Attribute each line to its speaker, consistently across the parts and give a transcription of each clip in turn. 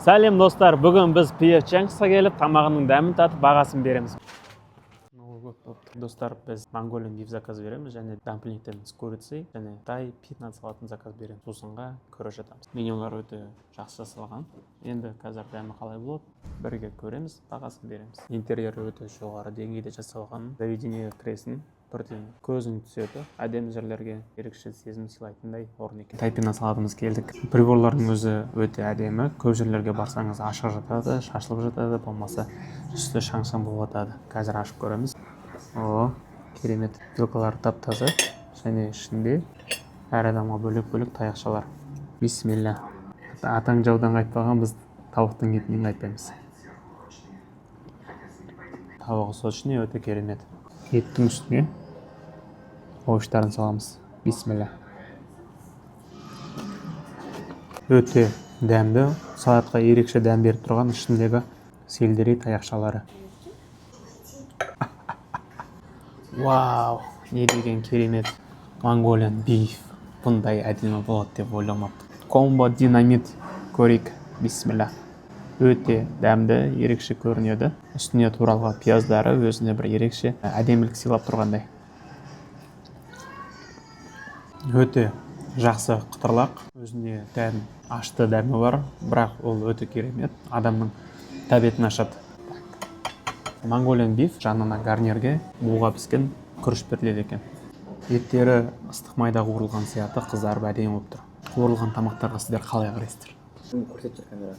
Speaker 1: Сәлем достар, бүгін біз P.F. Chang's'a келіп, тамағының дәмін татып, бағасын береміз. Достар, біз Mongolian beef заказ береміз, және дамплингтен с курицей, және тай 15 салатын заказ береміз. Сусынға көре жатамыз. Менюлар өте жақсы жасалған. Енді қазір дәмі қалай болады? Бірге көреміз, бағасын береміз. Интерьері өте жоғары деңгейде жасалған. Заведениеге кіресің, бірден көзің түседі. Әдемі жерлерге ерекше сезім сыйлайтындай орын екен. Тайпина салатымыз келдік. Приборлардың өзі өте әдемі. Көп жерлерге барсаңыз ашық жатады, шашылып жатады, болмаса үсті шаң-шаң болып жатады. Қазір ашып көреміз. О, керемет. Вилкалар тап-таза, және ішінде әр адамға бөлек-бөлек таяқшалар. Бисмилля. Атаң жаудан қайтпаған, біз тауықтың етінен қайтпаймыз. Тауығы сочный, өте керемет. Еттің үстіне овощтарын саламыз. Бисмилля. Өте дәмді, салатқа ерекше дәм беріп тұрған ішіндегі селдері таяқшалары. Вау, не деген керемет. Mongolian beef. Бұндай әдемі болады деп ойламапты. Комбо динамит көрейік. Бисмилля. Өте дәмді, ерекше көрінеді. Үстіне туралған пияздары өзіне бір ерекше әдемілік сыйлап тұрғандай. Өте жақсы қытырлақ. Өзіне дәм ашты дәмі бар, бірақ ол өте керемет. Адамның тәбетін ашады. Mongolian beef жанына гарнирге буға піскен күріш беріледі екен. Еттері ыстық майда қуырылған сияқты қызарып әдемі болып тұр. Қуырылған тамақтарға сіздер қалай қарайсыздар?
Speaker 2: Көрсетші камера.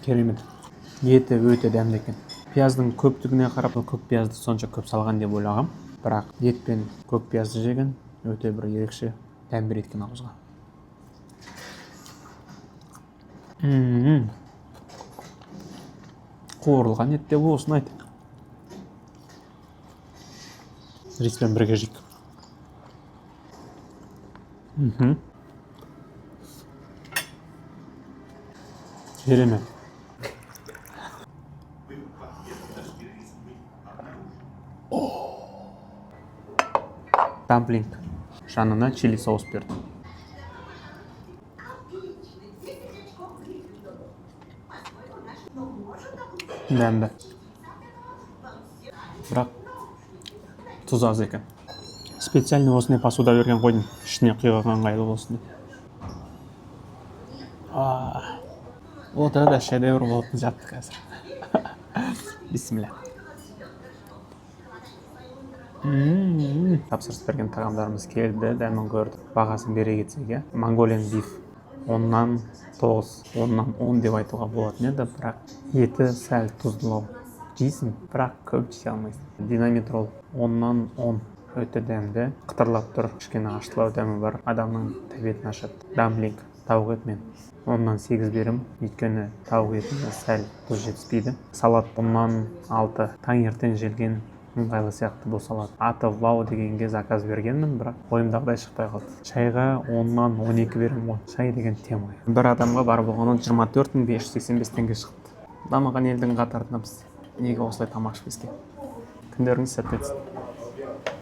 Speaker 1: Керемет. Еті өте дәмді екен. Пияздың көптігіне қарап, көк пиязды сонша көп салған деп ойлағам. Бірақ ет пен көк пиязды жеген өте бір ерекше дәм береді екен ауызға. Қуырылған ет деп осыны айт. Риспен бірге жейік. Керемет. Дамплинг. Жанына чили соус берді. Дәмді. Бірақ тұз аз екен. Специально осыны посуда берген қойдым. Ішіне құйған ыңғайлы болсын деп. Отыр да шедевр болып жатты қазір. Бисмилля. Тапсырыс берген тағамдарымыз келді, дәмін көрді. Бағасын бере кетсек, Mongolian beef 10-нан 9, 10-нан 10 деп айтуға болатын еді, бірақ еті сәл тұздылау. Жейсің, бірақ көп жей алмайсың. Динамит ролл 10-нан 10 өте дәмді, қытырлап тұр, кішкене аштылау дәмі бар, адамның тәбетін ашады. Дамплинг тауық етімен 10-нан 8 берем, өйткені тауық етіне сәл тұз жетіспейді. Салат 10-нан 6, таңертең желген ыңғайлы сияқты бұл салат. Аты Вау дегенге заказ бергенмін, бірақ ойымдағыдай шықпай қалды. Шайға 10-нан 12 берем ғой. Шай деген тема. Бір адамға бар болғаны 24.585 теңге шықты. Дамыған елдің қатарында біз неге осылай тамақ ішпеске? Күндеріңіз сәтті өтсін.